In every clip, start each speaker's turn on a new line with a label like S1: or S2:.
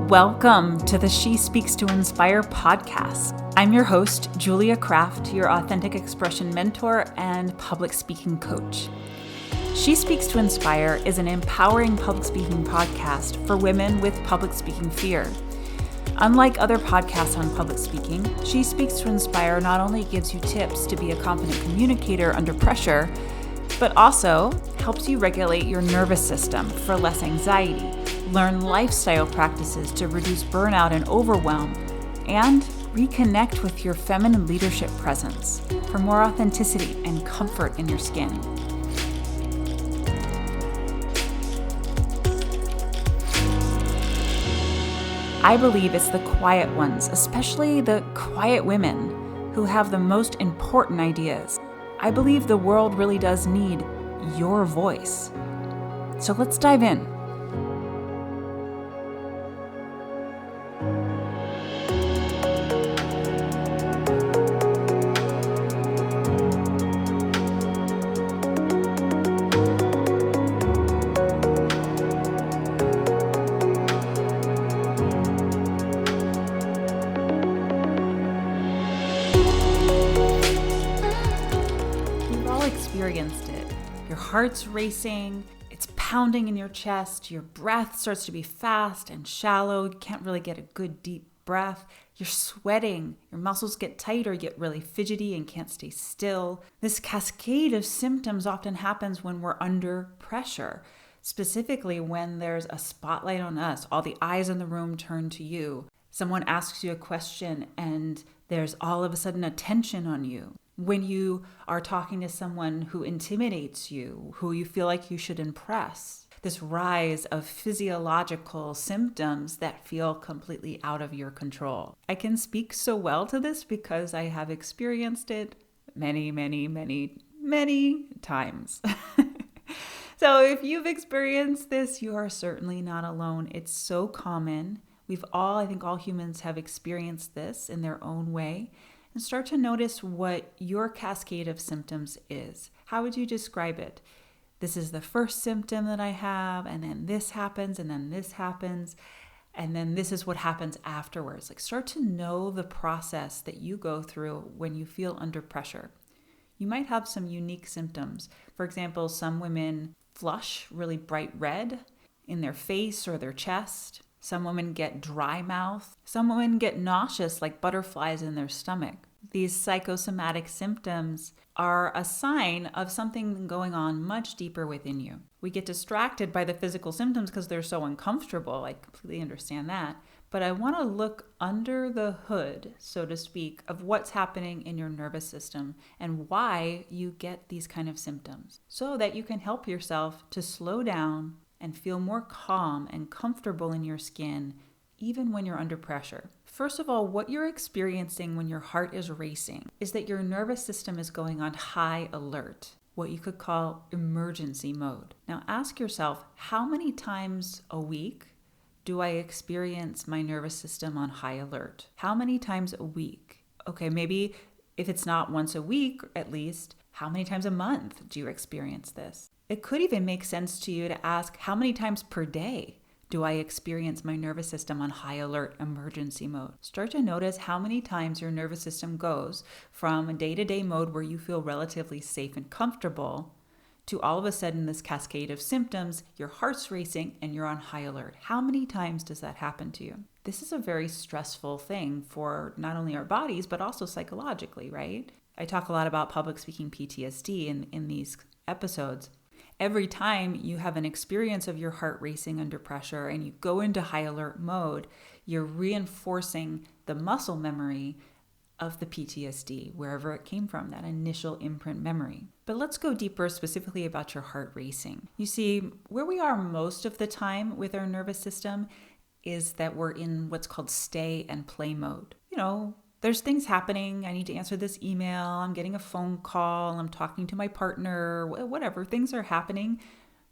S1: Welcome to the She Speaks to Inspire podcast. I'm your host, Julia Kraft, your authentic expression mentor and public speaking coach. She Speaks to Inspire is an empowering public speaking podcast for women with public speaking fear. Unlike other podcasts on public speaking, She Speaks to Inspire not only gives you tips to be a confident communicator under pressure, but also helps you regulate your nervous system for less anxiety, learn lifestyle practices to reduce burnout and overwhelm, and reconnect with your feminine leadership presence for more authenticity and comfort in your skin. I believe it's the quiet ones, especially the quiet women, who have the most important ideas. I believe the world really does need your voice. So let's dive in. Experienced it. Your heart's racing, it's pounding in your chest, your breath starts to be fast and shallow, you can't really get a good deep breath, you're sweating, your muscles get tight or you get really fidgety and can't stay still. This cascade of symptoms often happens when we're under pressure, specifically when there's a spotlight on us, all the eyes in the room turn to you. Someone asks you a question and there's all of a sudden attention on you. When you are talking to someone who intimidates you, who you feel like you should impress, this rise of physiological symptoms that feel completely out of your control. I can speak so well to this because I have experienced it many times. So if you've experienced this, you are certainly not alone. It's so common. I think all humans have experienced this in their own way. And start to notice what your cascade of symptoms is. How would you describe it? This is the first symptom that I have, and then this happens, and then this happens, and then this is what happens afterwards. Start to know the process that you go through when you feel under pressure. You might have some unique symptoms. For example, some women flush really bright red in their face or their chest. Some women get dry mouth. Some women get nauseous like butterflies in their stomach. These psychosomatic symptoms are a sign of something going on much deeper within you. We get distracted by the physical symptoms because they're so uncomfortable. I completely understand that. But I want to look under the hood, so to speak, of what's happening in your nervous system and why you get these kind of symptoms so that you can help yourself to slow down and feel more calm and comfortable in your skin, even when you're under pressure. First of all, what you're experiencing when your heart is racing is that your nervous system is going on high alert, what you could call emergency mode. Now ask yourself, how many times a week do I experience my nervous system on high alert? How many times a week? Okay, maybe if it's not once a week, at least, how many times a month do you experience this? It could even make sense to you to ask, how many times per day do I experience my nervous system on high alert emergency mode? Start to notice how many times your nervous system goes from a day-to-day mode where you feel relatively safe and comfortable to all of a sudden this cascade of symptoms, your heart's racing and you're on high alert. How many times does that happen to you? This is a very stressful thing for not only our bodies, but also psychologically, right? I talk a lot about public speaking PTSD in these episodes. Every time you have an experience of your heart racing under pressure and you go into high alert mode, you're reinforcing the muscle memory of the PTSD, wherever it came from, that initial imprint memory. But let's go deeper specifically about your heart racing. You see, where we are most of the time with our nervous system is that we're in what's called stay and play mode. There's things happening. I need to answer this email. I'm getting a phone call. I'm talking to my partner, whatever. Things are happening,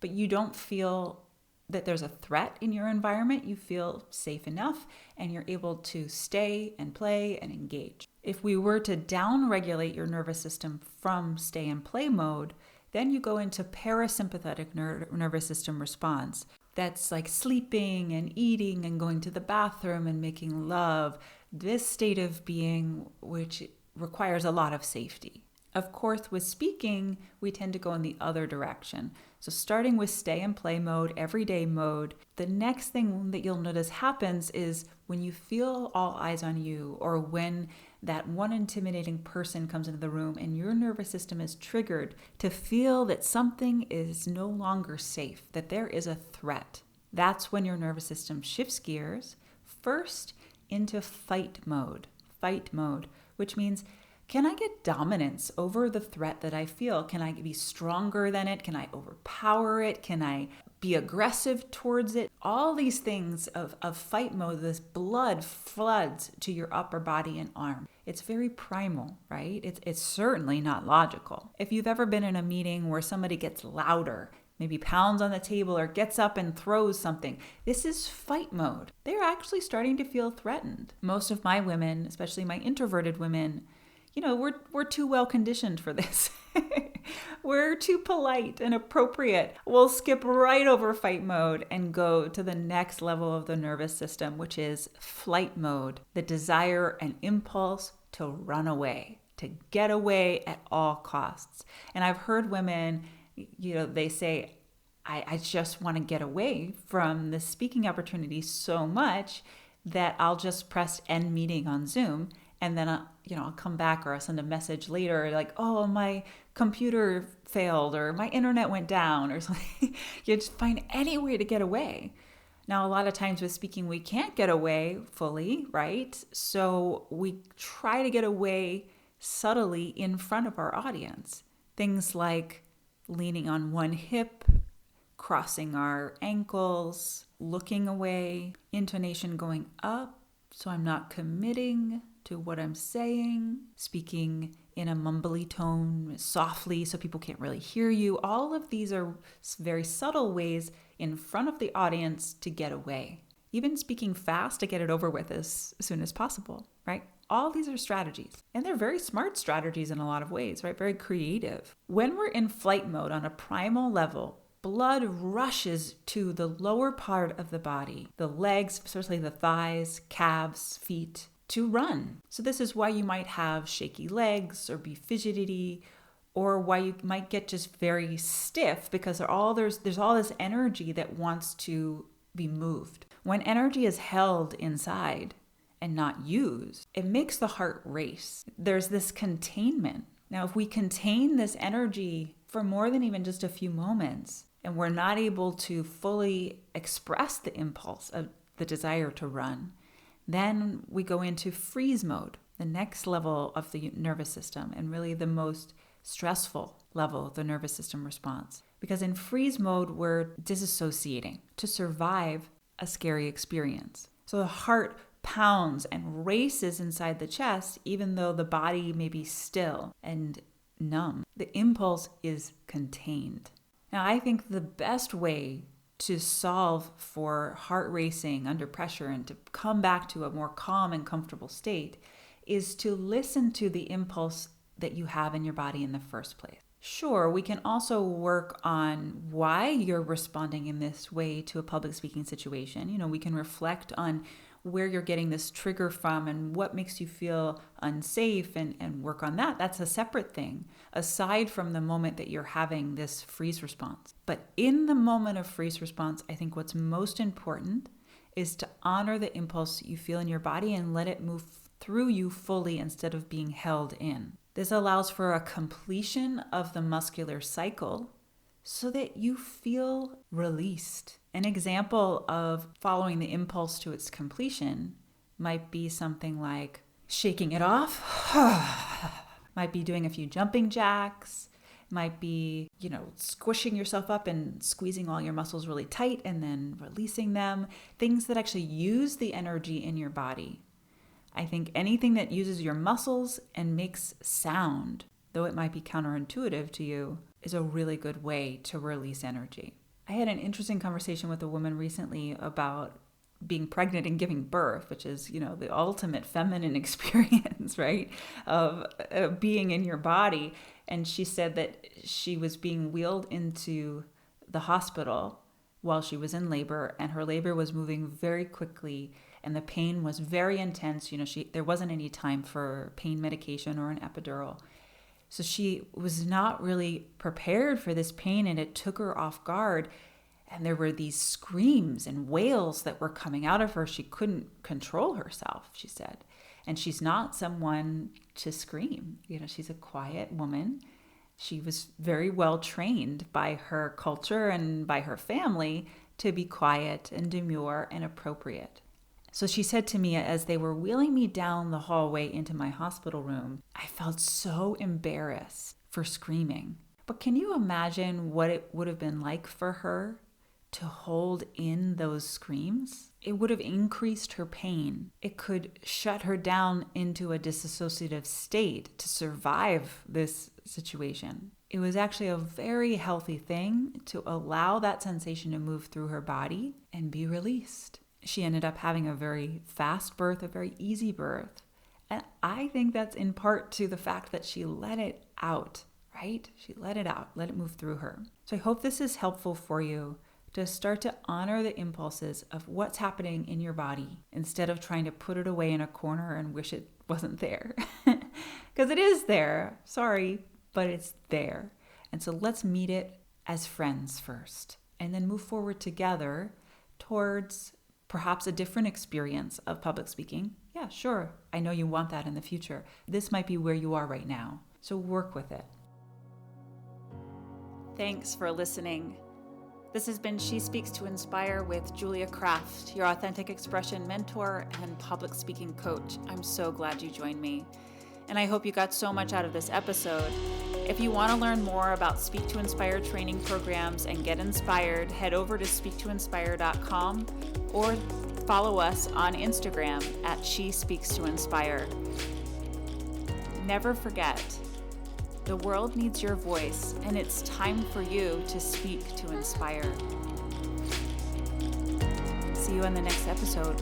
S1: but you don't feel that there's a threat in your environment. You feel safe enough and you're able to stay and play and engage. If we were to downregulate your nervous system from stay and play mode, then you go into parasympathetic nervous system response, that's like sleeping and eating and going to the bathroom and making love, this state of being which requires a lot of safety. Of course, with speaking, we tend to go in the other direction. So starting with stay and play mode, everyday mode, the next thing that you'll notice happens is when you feel all eyes on you, or when that one intimidating person comes into the room and your nervous system is triggered to feel that something is no longer safe, that there is a threat. That's when your nervous system shifts gears first into fight mode, which means, can I get dominance over the threat that I feel? Can I be stronger than it? Can I overpower it? Can I be aggressive towards it? All these things of fight mode, this blood floods to your upper body and arm. It's very primal, right? It's certainly not logical. If you've ever been in a meeting where somebody gets louder, maybe pounds on the table or gets up and throws something, this is fight mode. They're actually starting to feel threatened. Most of my women, especially my introverted women, we're too well conditioned for this. We're too polite and appropriate. We'll skip right over fight mode and go to the next level of the nervous system, which is flight mode, the desire and impulse to run away, to get away at all costs. And I've heard women, they say, I just want to get away from the speaking opportunity so much that I'll just press end meeting on Zoom. And then, I'll come back, or I'll send a message later like, oh, my computer failed, or my internet went down, or something. You just find any way to get away. Now, a lot of times with speaking, we can't get away fully, right? So we try to get away subtly in front of our audience. Things like leaning on one hip, crossing our ankles, looking away, intonation going up, so I'm not committing to what I'm saying, speaking in a mumbly tone, softly, so people can't really hear you. All of these are very subtle ways in front of the audience to get away. Even speaking fast to get it over with as soon as possible, right? All these are strategies, and they're very smart strategies in a lot of ways, right? Very creative. When we're in flight mode on a primal level, blood rushes to the lower part of the body, the legs, especially the thighs, calves, feet, to run. So this is why you might have shaky legs or be fidgety, or why you might get just very stiff, because there's all this energy that wants to be moved. When energy is held inside and not used, it makes the heart race. There's this containment. Now, if we contain this energy for more than even just a few moments, and we're not able to fully express the impulse of the desire to run, then we go into freeze mode, the next level of the nervous system, and really the most stressful level of the nervous system response. Because in freeze mode, we're disassociating to survive a scary experience. So the heart pounds and races inside the chest, even though the body may be still and numb. The impulse is contained. Now, I think the best way to solve for heart racing under pressure and to come back to a more calm and comfortable state is to listen to the impulse that you have in your body in the first place. Sure, we can also work on why you're responding in this way to a public speaking situation. We can reflect on where you're getting this trigger from and what makes you feel unsafe and work on that. That's a separate thing, aside from the moment that you're having this freeze response. But in the moment of freeze response, I think what's most important is to honor the impulse you feel in your body and let it move through you fully instead of being held in. This allows for a completion of the muscular cycle so that you feel released. An example of following the impulse to its completion might be something like shaking it off, might be doing a few jumping jacks, might be, squishing yourself up and squeezing all your muscles really tight and then releasing them, things that actually use the energy in your body. I think anything that uses your muscles and makes sound, though it might be counterintuitive to you, is a really good way to release energy. I had an interesting conversation with a woman recently about being pregnant and giving birth, which is, the ultimate feminine experience, right? Of being in your body. And she said that she was being wheeled into the hospital while she was in labor, and her labor was moving very quickly and the pain was very intense. There wasn't any time for pain medication or an epidural. So she was not really prepared for this pain, and it took her off guard. And there were these screams and wails that were coming out of her. She couldn't control herself, she said. And she's not someone to scream. She's a quiet woman. She was very well trained by her culture and by her family to be quiet and demure and appropriate. So she said to me as they were wheeling me down the hallway into my hospital room, I felt so embarrassed for screaming. But can you imagine what it would have been like for her to hold in those screams? It would have increased her pain. It could shut her down into a disassociative state to survive this situation. It was actually a very healthy thing to allow that sensation to move through her body and be released. She ended up having a very fast birth, a very easy birth. And I think that's in part to the fact that she let it out, right? She let it out, let it move through her. So I hope this is helpful for you to start to honor the impulses of what's happening in your body instead of trying to put it away in a corner and wish it wasn't there. Because it is there, sorry, but it's there. And so let's meet it as friends first and then move forward together towards perhaps a different experience of public speaking. Yeah, sure. I know you want that in the future. This might be where you are right now. So work with it. Thanks for listening. This has been She Speaks to Inspire with Julia Kraft, your authentic expression mentor and public speaking coach. I'm so glad you joined me. And I hope you got so much out of this episode. If you want to learn more about Speak to Inspire training programs and get inspired, head over to speaktoinspire.com or follow us on Instagram at She Speaks to Inspire. Never forget, the world needs your voice, and it's time for you to speak to inspire. See you in the next episode.